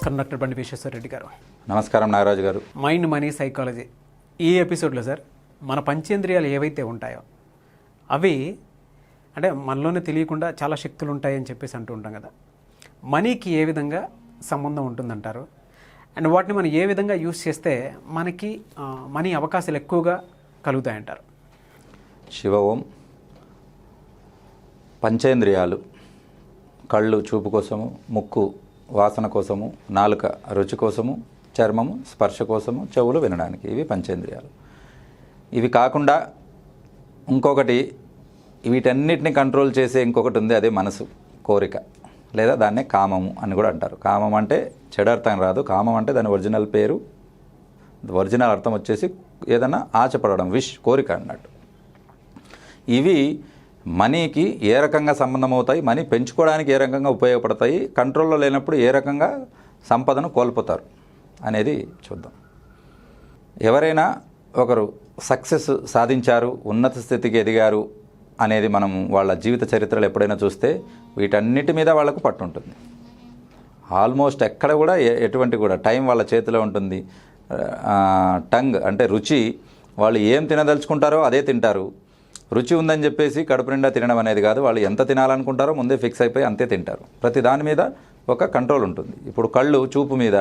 నమస్కారం డాక్టర్ బండి విశ్వేశ్వర రెడ్డి గారు. నమస్కారం నాగరాజు గారు. మైండ్ మనీ సైకాలజీ ఈ ఎపిసోడ్లో సార్ మన పంచేంద్రియాలు ఏవైతే ఉంటాయో అవి అంటే మనలోనే తెలియకుండా చాలా శక్తులు ఉంటాయని చెప్పేసి అంటూ ఉంటాం కదా. మనీకి ఏ విధంగా సంబంధం ఉంటుందంటారు అండ్ వాటిని మనం ఏ విధంగా యూస్ చేస్తే మనకి మనీ అవకాశాలు ఎక్కువగా కలుగుతాయంటారు? శివ ఓం. పంచేంద్రియాలు కళ్ళు చూపు కోసము, ముక్కు వాసన కోసము, నాలుక రుచి కోసము, చర్మము స్పర్శ కోసము, చెవులు వినడానికి, ఇవి పంచేంద్రియాలు. ఇవి కాకుండా ఇంకొకటి వీటన్నిటిని కంట్రోల్ చేసే ఇంకొకటి ఉంది, అదే మనసు, కోరిక, లేదా దాన్నే కామము అని కూడా అంటారు. కామం అంటే చెడు అర్థం రాదు. కామం అంటే దాని ఒరిజినల్ పేరు, ఒరిజినల్ అర్థం వచ్చేసి ఏదైనా ఆశపడడం, విష్, కోరిక అన్నట్టు. ఇవి మనీకి ఏ రకంగా సంబంధం అవుతాయి, మనీ పెంచుకోవడానికి ఏ రకంగా ఉపయోగపడతాయి, కంట్రోల్లో లేనప్పుడు ఏ రకంగా సంపదను కోల్పోతారు అనేది చూద్దాం. ఎవరైనా ఒకరు సక్సెస్ సాధించారు, ఉన్నత స్థితికి ఎదిగారు అనేది మనం వాళ్ళ జీవిత చరిత్రలు ఎప్పుడైనా చూస్తే వీటన్నిటి మీద వాళ్ళకు పట్టు ఉంటుంది. ఆల్మోస్ట్ ఎక్కడ కూడా ఎటువంటి కూడా టైం వాళ్ళ చేతిలో ఉంటుంది. టంగ్ అంటే రుచి, వాళ్ళు ఏం తినదలుచుకుంటారో అదే తింటారు. రుచి ఉందని చెప్పేసి కడుపు నిండా తినడం అనేది కాదు. వాళ్ళు ఎంత తినాలనుకుంటారో ముందే ఫిక్స్ అయిపోయి అంతే తింటారు. ప్రతి దాని మీద ఒక కంట్రోల్ ఉంటుంది. ఇప్పుడు కళ్ళు చూపు మీద,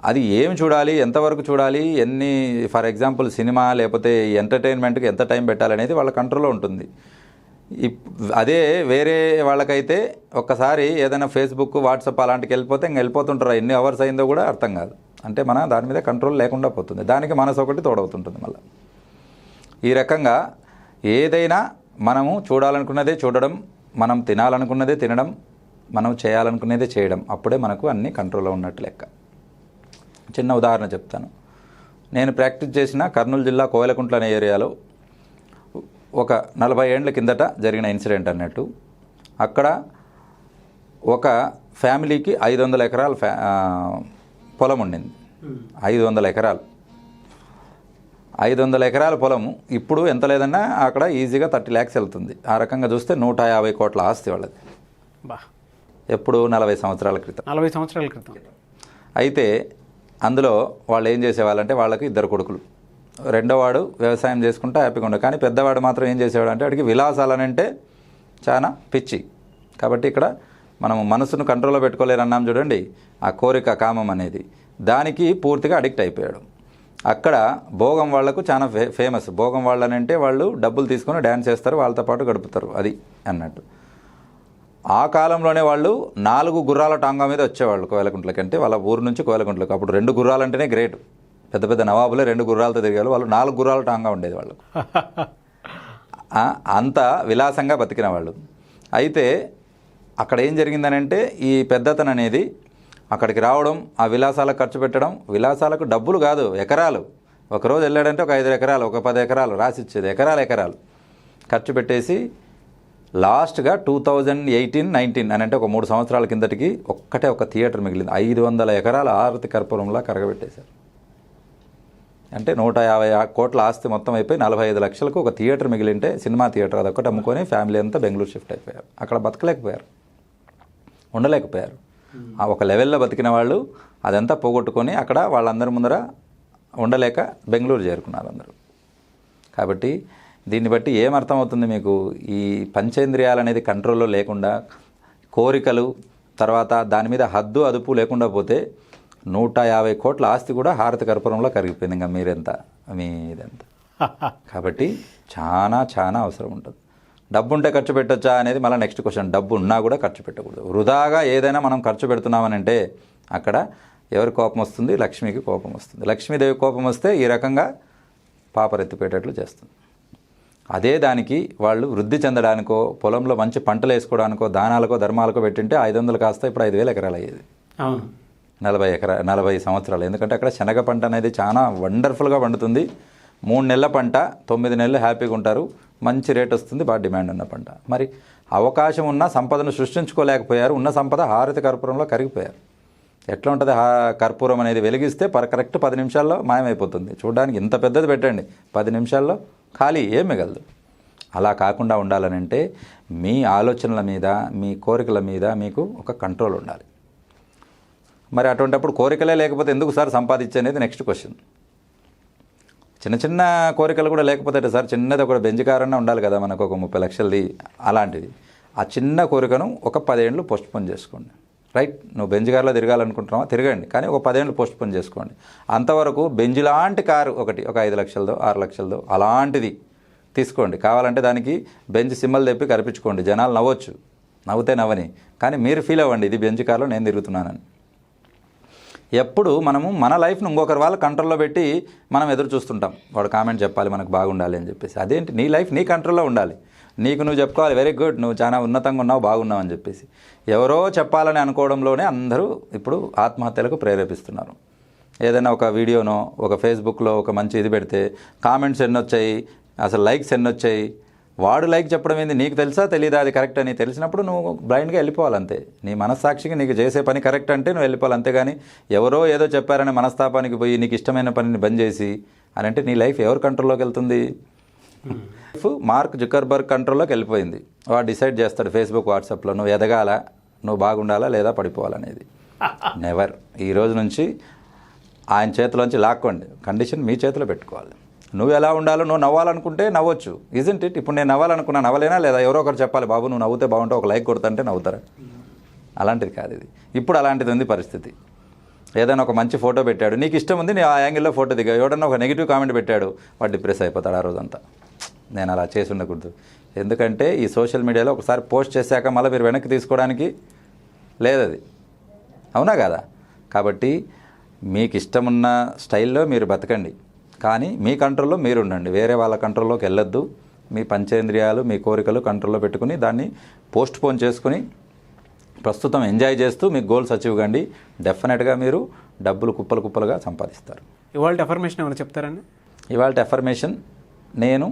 అది ఏం చూడాలి, ఎంతవరకు చూడాలి, ఎన్ని, ఫర్ ఎగ్జాంపుల్ సినిమా లేకపోతే ఎంటర్టైన్మెంట్కి ఎంత టైం పెట్టాలనేది వాళ్ళ కంట్రోల్లో ఉంటుంది. అదే వేరే వాళ్ళకైతే ఒక్కసారి ఏదైనా ఫేస్బుక్, వాట్సాప్ అలాంటికి వెళ్ళిపోతే ఇంక వెళ్ళిపోతుంటారు. ఎన్ని అవర్స్ అయిందో కూడా అర్థం కాదు. అంటే మన దాని మీద కంట్రోల్ లేకుండా పోతుంది. దానికి మనసు ఒకటి తోడవుతుంటుంది. మళ్ళీ ఈ రకంగా ఏదైనా మనము చూడాలనుకున్నదే చూడడం, మనం తినాలనుకున్నదే తినడం, మనం చేయాలనుకునేదే చేయడం, అప్పుడే మనకు అన్నీ కంట్రోల్లో ఉన్నట్టు లెక్క. చిన్న ఉదాహరణ చెప్తాను. నేను ప్రాక్టీస్ చేసిన కర్నూలు జిల్లా కోయలకుంట్ల అనే ఏరియాలో ఒక 40 ఏళ్ల కిందట జరిగిన ఇన్సిడెంట్ అన్నట్టు. అక్కడ ఒక ఫ్యామిలీకి 500 ఎకరాల పొలం ఉండింది. 500 ఎకరాలు 500 ఎకరాల పొలము ఇప్పుడు ఎంత లేదన్నా అక్కడ ఈజీగా 30 lakhs వెళ్తుంది. ఆ రకంగా చూస్తే 150 కోట్ల ఆస్తి వాళ్ళది. ఎప్పుడు 40 సంవత్సరాల క్రితం. 40 సంవత్సరాల క్రితం. అయితే అందులో వాళ్ళు ఏం చేసేవాళ్ళంటే, వాళ్ళకి 2 కొడుకులు. రెండోవాడు వ్యవసాయం చేసుకుంటూ హ్యాపీగా ఉండేది. కానీ పెద్దవాడు మాత్రం ఏం చేసేవాడు అంటే, వాడికి విలాసాలనంటే చాలా పిచ్చి. కాబట్టి ఇక్కడ మనము మనసును కంట్రోల్లో పెట్టుకోలేరు అన్నాం చూడండి, ఆ కోరిక, కామం అనేది, దానికి పూర్తిగా అడిక్ట్ అయిపోయాడు. అక్కడ భోగం వాళ్లకు చాలా ఫేమస్. భోగం వాళ్ళనంటే వాళ్ళు డబ్బులు తీసుకొని డ్యాన్స్ చేస్తారు, వాళ్ళతో పాటు గడుపుతారు, అది అన్నట్టు. ఆ కాలంలోనే వాళ్ళు 4 గుర్రాల టాంగా మీద వచ్చేవాళ్ళు కోయలకుంట్లకి. అంటే వాళ్ళ ఊరు నుంచి కోయలకుంట్లకు అప్పుడు 2 గుర్రాలు అంటేనే గ్రేట్. పెద్ద పెద్ద నవాబులే 2 గుర్రాలతో తిరిగారు. వాళ్ళు 4 గుర్రాల టాంగా ఉండేది వాళ్ళకు. అంత విలాసంగా బతికిన వాళ్ళు. అయితే అక్కడ ఏం జరిగిందనంటే, ఈ పెద్దతనం అనేది అక్కడికి రావడం, ఆ విలాసాలకు ఖర్చు పెట్టడం, విలాసాలకు డబ్బులు కాదు, ఎకరాలు. ఒకరోజు వెళ్ళాడంటే ఒక 5 ఎకరాలు, ఒక 10 ఎకరాలు రాసిచ్చేది, ఎకరాలు ఖర్చు పెట్టేసి లాస్ట్గా 2018-19 అని అంటే ఒక 3 సంవత్సరాల కిందటికి ఒక థియేటర్ మిగిలింది. 500 ఎకరాల ఆరతి కర్పూరంలా కరగబెట్టేశారు. అంటే 150 కోట్ల ఆస్తి మొత్తం అయిపోయి 45 లక్షలకు ఒక థియేటర్ మిగిలింటే, సినిమా థియేటర్, అదొక్కటి అమ్ముకొని ఫ్యామిలీ అంతా బెంగళూరు షిఫ్ట్ అయిపోయారు. అక్కడ బతకలేకపోయారు, ఉండలేకపోయారు. ఆ ఒక లెవెల్లో బతికిన వాళ్ళు అదంతా పోగొట్టుకొని అక్కడ వాళ్ళందరి ముందర ఉండలేక బెంగళూరు చేరుకున్నారు అందరూ. కాబట్టి దీన్ని బట్టి ఏమర్థమవుతుంది మీకు, ఈ పంచేంద్రియాలు అనేది కంట్రోల్లో లేకుండా, కోరికలు, తర్వాత దాని మీద హద్దు అదుపు లేకుండా పోతే 150 కోట్ల ఆస్తి కూడా హారతి కర్పూరంలో కరిగిపోయింది. ఇంకా మీదెంత. కాబట్టి చాలా అవసరం ఉంటుంది. డబ్బు ఉంటే ఖర్చు పెట్టొచ్చా అనేది మళ్ళీ నెక్స్ట్ క్వశ్చన్. డబ్బు ఉన్నా కూడా ఖర్చు పెట్టకూడదు. వృధాగా ఏదైనా మనం ఖర్చు పెడుతున్నామనంటే అక్కడ ఎవరి కోపం వస్తుంది? లక్ష్మికి కోపం వస్తుంది. లక్ష్మీదేవి కోపం వస్తే ఈ రకంగా పాపరెత్తిపోయేటట్లు చేస్తుంది. అదే దానికి వాళ్ళు వృద్ధి చెందడానికో, పొలంలో మంచి పంటలు వేసుకోవడానికో, దానాలకో, ధర్మాలకో పెట్టింటే 500 కాస్త ఇప్పుడు 5000 ఎకరాలు అయ్యేది. 40 సంవత్సరాలు. ఎందుకంటే అక్కడ శనగ పంట అనేది చాలా వండర్ఫుల్గా పండుతుంది. 3 నెలల పంట, 9 నెలలు హ్యాపీగా ఉంటారు, మంచి రేట్ వస్తుంది, బాగా డిమాండ్ ఉన్న పంట. మరి అవకాశం ఉన్న సంపదను సృష్టించుకోలేకపోయారు. ఉన్న సంపద హారతి కర్పూరంలో కరిగిపోయారు. ఎట్లా ఉంటుంది కర్పూరం అనేది? వెలిగిస్తే కరెక్ట్ 10 నిమిషాల్లో మాయమైపోతుంది. చూడడానికి ఇంత పెద్దది పెట్టండి, 10 నిమిషాల్లో ఖాళీ, ఏం మిగలదు. అలా కాకుండా ఉండాలనంటే మీ ఆలోచనల మీద, మీ కోరికల మీద మీకు ఒక కంట్రోల్ ఉండాలి. మరి అటువంటిప్పుడు కోరికలే లేకపోతే ఎందుకు సార్ సంపాదించనేది నెక్స్ట్ క్వశ్చన్. చిన్న చిన్న కోరికలు కూడా లేకపోతే సార్ చిన్నది ఒక బెంజ్ కార్ అన్నా ఉండాలి కదా మనకు, ఒక 30 లక్షలది. అలాంటిది ఆ చిన్న కోరికను ఒక 10 ఏళ్ళు పోస్ట్పోన్ చేసుకోండి. రైట్, నువ్వు బెంజ్ కార్లో తిరగాలనుకుంటున్నావా, తిరగండి, కానీ ఒక 10 ఏళ్ళు పోస్ట్పోన్ చేసుకోండి. అంతవరకు బెంజ్ లాంటి కారు ఒకటి, ఒక 5 లక్షలదో 6 లక్షలదో అలాంటిది తీసుకోండి. కావాలంటే దానికి బెంజ్ సింబల్ తెప్పి కనిపించుకోండి, జనాలు నవ్వచ్చు, నవ్వుతే నవ్వని, కానీ మీరు ఫీల్ అవ్వండి ఇది బెంజ్ కార్లో నేను తిరుగుతున్నానని. ఎప్పుడు మనము మన లైఫ్ను ఇంకొకరి వాళ్ళ కంట్రోల్లో పెట్టి మనం ఎదురు చూస్తుంటాం, వాడు కామెంట్ చెప్పాలి మనకు బాగుండాలి అని చెప్పేసి. అదేంటి, నీ లైఫ్ నీ కంట్రోల్లో ఉండాలి. నీకు నువ్వు చెప్పుకోవాలి, వెరీ గుడ్, నువ్వు చాలా ఉన్నతంగా ఉన్నావు, బాగున్నావు అని చెప్పేసి. ఎవరో చెప్పాలని అనుకోవడంలోనే అందరూ ఇప్పుడు ఆత్మహత్యలకు ప్రేరేపిస్తున్నారు. ఏదైనా ఒక వీడియోనో ఒక ఫేస్బుక్లో ఒక మంచి ఇది పెడితే కామెంట్స్ ఎన్ని వచ్చాయి, అసలు లైక్స్ ఎన్ని వచ్చాయి, వాడు లైక్ చెప్పడం ఏంది, నీకు తెలుసా తెలీదా అది కరెక్ట్ అని తెలిసినప్పుడు నువ్వు బ్లైండ్గా వెళ్ళిపోవాలంతే. నీ మనస్సాక్షికి నీకు చేసే పని కరెక్ట్ అంటే నువ్వు వెళ్ళిపోవాలి, అంతేగాని ఎవరో ఏదో చెప్పారని మనస్తాపానికి పోయి నీకు ఇష్టమైన పనిని బంద్ చేసి అని అంటే నీ లైఫ్ ఎవరి కంట్రోల్లోకి వెళ్తుంది? మార్క్ జుకర్బర్గ్ కంట్రోల్లోకి వెళ్ళిపోయింది. వాడు డిసైడ్ చేస్తాడు ఫేస్బుక్ వాట్సాప్లో నువ్వు ఎదగాల, నువ్వు బాగుండాలా లేదా పడిపోవాలనేది. నెవర్. ఈ రోజు నుంచి ఆయన చేతిలోంచి లాక్కోండి, కండిషన్ మీ చేతిలో పెట్టుకోవాలి. నువ్వు ఎలా ఉండాలో, నువ్వు నవ్వాలనుకుంటే నవ్వచ్చు, ఇజంట్ ఇట్. ఇప్పుడు నేను నవ్వాలనుకున్నా నవ్వలేనా లేదా, ఎవరో ఒకరు చెప్పాలి బాబు నువ్వు నవ్వుతే బాగుంటావు, ఒక లైక్ కొడతాంటే నవ్వుతారా? అలాంటిది కాదు ఇది. ఇప్పుడు అలాంటిది ఉంది పరిస్థితి. ఏదైనా ఒక మంచి ఫోటో పెట్టాడు, నీకు ఇష్టం ఉంది, నీ ఆ యాంగిల్లో ఫోటో దిగా, ఎవడన్నా ఒక నెగిటివ్ కామెంట్ పెట్టాడు, వాడు డిప్రెస్ అయిపోతాడు ఆ రోజంతా. నేను అలా చేసి ఉండకూడదు. ఎందుకంటే ఈ సోషల్ మీడియాలో ఒకసారి పోస్ట్ చేశాక మళ్ళీ మీరు వెనక్కి తీసుకోవడానికి లేదది, అవునా కదా? కాబట్టి మీకు ఇష్టమున్న స్టైల్లో మీరు బతకండి, కానీ మీ కంట్రోల్లో మీరు ఉండండి, వేరే వాళ్ళ కంట్రోల్లోకి వెళ్ళొద్దు. మీ పంచేంద్రియాలు మీ కోరికలు కంట్రోల్లో పెట్టుకుని దాన్ని పోస్ట్ పోన్ చేసుకుని ప్రస్తుతం ఎంజాయ్ చేస్తూ మీ గోల్స్ అచీవ్ కండి. డెఫినెట్గా మీరు డబ్బులు కుప్పలు కుప్పలుగా సంపాదిస్తారు. ఇవాళ అఫర్మేషన్ ఏమైనా చెప్తారండి? ఇవాళ అఫర్మేషన్, నేను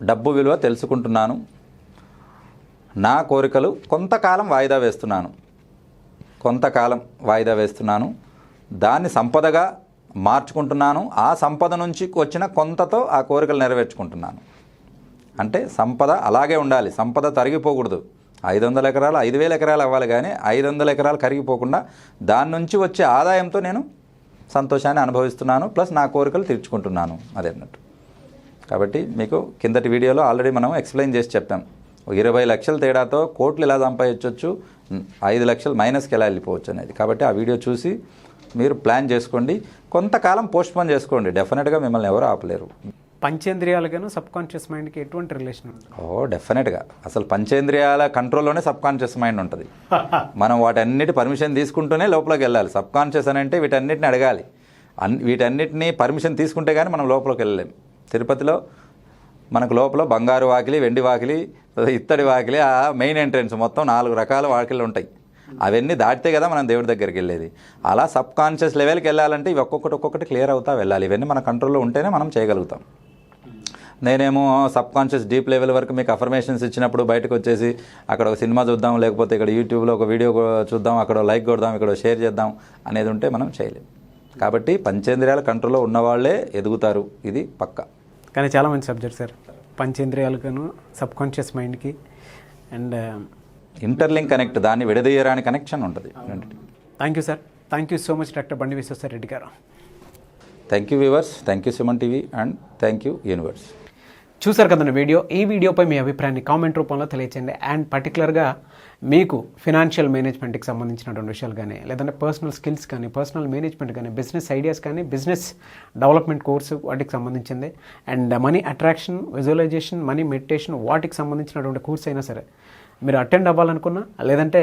డబ్బు విలువ తెలుసుకుంటున్నాను, నా కోరికలు కొంతకాలం వాయిదా వేస్తున్నాను, దాన్ని సంపదగా మార్చుకుంటున్నాను, ఆ సంపద నుంచి వచ్చిన కొంతతో ఆ కోరికలు నెరవేర్చుకుంటున్నాను. అంటే సంపద అలాగే ఉండాలి, సంపద తరిగిపోకూడదు. 500 ఎకరాలు 5000 ఎకరాలు అవ్వాలి, కానీ 500 ఎకరాలు కరిగిపోకుండా దాని నుంచి వచ్చే ఆదాయంతో నేను సంతోషాన్ని అనుభవిస్తున్నాను, ప్లస్ నా కోరికలు తీర్చుకుంటున్నాను, అదే అన్నట్టు. కాబట్టి మీకు కిందటి వీడియోలో ఆల్రెడీ మనం ఎక్స్ప్లెయిన్ చేసి చెప్పాం, 20 లక్షల తేడాతో కోట్లు ఎలా సంపాదించవచ్చు, 5 లక్షలు మైనస్కి ఎలా వెళ్ళిపోవచ్చు అనేది. కాబట్టి ఆ వీడియో చూసి మీరు ప్లాన్ చేసుకోండి, కొంతకాలం పోస్ట్పోన్ చేసుకోండి, డెఫినెట్గా మిమ్మల్ని ఎవరు ఆపలేరు. పంచేంద్రియాలకైనా సబ్ కాన్షియస్ మైండ్కి ఎటువంటి రిలేషన్ ఉంది? డెఫినెట్గా. అసలు పంచేంద్రియాల కంట్రోల్లోనే సబ్ కాన్షియస్ మైండ్ ఉంటుంది. మనం వాటన్నిటి పర్మిషన్ తీసుకుంటూనే లోపలికి వెళ్ళాలి. సబ్ కాన్షియస్ అని అంటే వీటన్నిటిని అడగాలి, వీటన్నిటిని పర్మిషన్ తీసుకుంటే కానీ మనం లోపలికి వెళ్ళలేం. తిరుపతిలో మనకు లోపల బంగారు వాకిలి, వెండి వాకిలి, ఇత్తడి వాకిలి, ఆ మెయిన్ ఎంట్రన్స్ మొత్తం 4 రకాల వాకిళ్ళు ఉంటాయి. అవన్నీ దాటితే కదా మనం దేవుడి దగ్గరికి వెళ్ళేది. అలా సబ్ కాన్షియస్ లెవెల్కి వెళ్ళాలంటే ఇవి ఒక్కొక్కటి క్లియర్ అవుతా వెళ్ళాలి. ఇవన్నీ మన కంట్రోల్లో ఉంటేనే మనం చేయగలుగుతాం. నేనేమో సబ్ కాన్షియస్ డీప్ లెవెల్ వరకు మీకు అఫర్మేషన్స్ ఇచ్చినప్పుడు బయటకు వచ్చేసి అక్కడ ఒక సినిమా చూద్దాం, లేకపోతే ఇక్కడ యూట్యూబ్లో ఒక వీడియో చూద్దాం, అక్కడ లైక్ కొడదాం, ఇక్కడ షేర్ చేద్దాం అనేది ఉంటే మనం చేయలేం. కాబట్టి పంచేంద్రియాల కంట్రోల్లో ఉన్నవాళ్లే ఎదుగుతారు, ఇది పక్కా. కానీ చాలా మంచి సబ్జెక్ట్ సార్, పంచేంద్రియాలకును సబ్ కాన్షియస్ మైండ్కి అండ్ ఇంటర్లింక్ కనెక్ట్, దాన్ని విడదీయరాని కనెక్షన్ ఉంటుంది. Thank you sir, thank you so much doctor బండి విశ్వేశ్వరరెడ్డి గారు. Thank you viewers, thank you Suman TV and thank you universe. చూసారు కదండి వీడియో. ఈ వీడియోపై మీ అభిప్రాయాన్ని కామెంట్ రూపంలో తెలియచేయండి. అండ్ పర్టికులర్గా మీకు ఫినాన్షియల్ మేనేజ్మెంట్కి సంబంధించినటువంటి విషయాలు కానీ, లేదంటే పర్సనల్ స్కిల్స్ కానీ, పర్సనల్ మేనేజ్మెంట్ కానీ, బిజినెస్ ఐడియాస్ కానీ, బిజినెస్ డెవలప్మెంట్ కోర్సు వాటికి సంబంధించింది, and money attraction, visualisation, money meditation వాటికి సంబంధించినటువంటి కోర్స్ అయినా సరే మీరు అటెండ్ అవ్వాలనుకున్నా, లేదంటే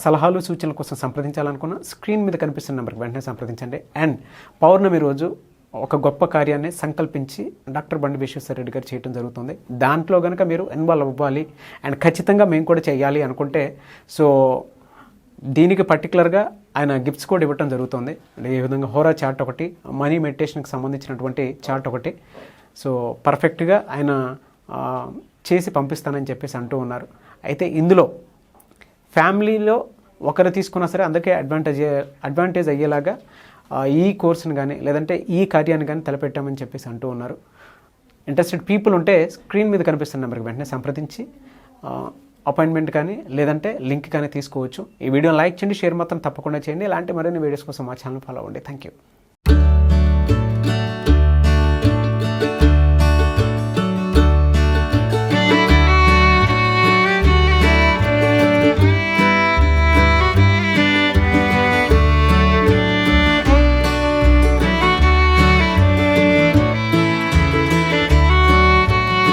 సలహాలు సూచనల కోసం సంప్రదించాలనుకున్నా స్క్రీన్ మీద కనిపిస్తున్న నెంబర్కి వెంటనే సంప్రదించండి. అండ్ పౌర్ణమి రోజు ఒక గొప్ప కార్యాన్ని సంకల్పించి డాక్టర్ బండి విశ్వేశ్వరరెడ్డి గారు చేయడం జరుగుతుంది. దాంట్లో కనుక మీరు ఇన్వాల్వ్ అవ్వాలి అండ్ ఖచ్చితంగా మేము కూడా చేయాలి అనుకుంటే, సో దీనికి పర్టికులర్గా ఆయన గిఫ్ట్స్ కూడా ఇవ్వటం జరుగుతుంది. ఈ విధంగా హోరా చార్ట్ ఒకటి, మనీ మెడిటేషన్కి సంబంధించినటువంటి చార్ట్ ఒకటి, సో పర్ఫెక్ట్గా ఆయన చేసి పంపిస్తానని చెప్పేసి అంటూ ఉన్నారు. అయితే ఇందులో ఫ్యామిలీలో ఒకరు తీసుకున్నా సరే అందరికీ అడ్వాంటేజ్ అయ్యేలాగా ఈ కోర్సును కానీ, లేదంటే ఈ కార్యాన్ని కానీ తలపెట్టామని చెప్పేసి అంటూ ఉన్నారు. ఇంట్రెస్టెడ్ పీపుల్ ఉంటే స్క్రీన్ మీద కనిపిస్తున్న నెంబర్కి వెంటనే సంప్రదించి అపాయింట్మెంట్ కానీ లేదంటే లింక్ కానీ తీసుకోవచ్చు. ఈ వీడియోని లైక్ చేయండి, షేర్ మాత్రం తప్పకుండా చేయండి. ఇలాంటి మరిన్ని వీడియోస్ కోసం మా ఛానల్ ఫాలో అవ్వండి. Thank you.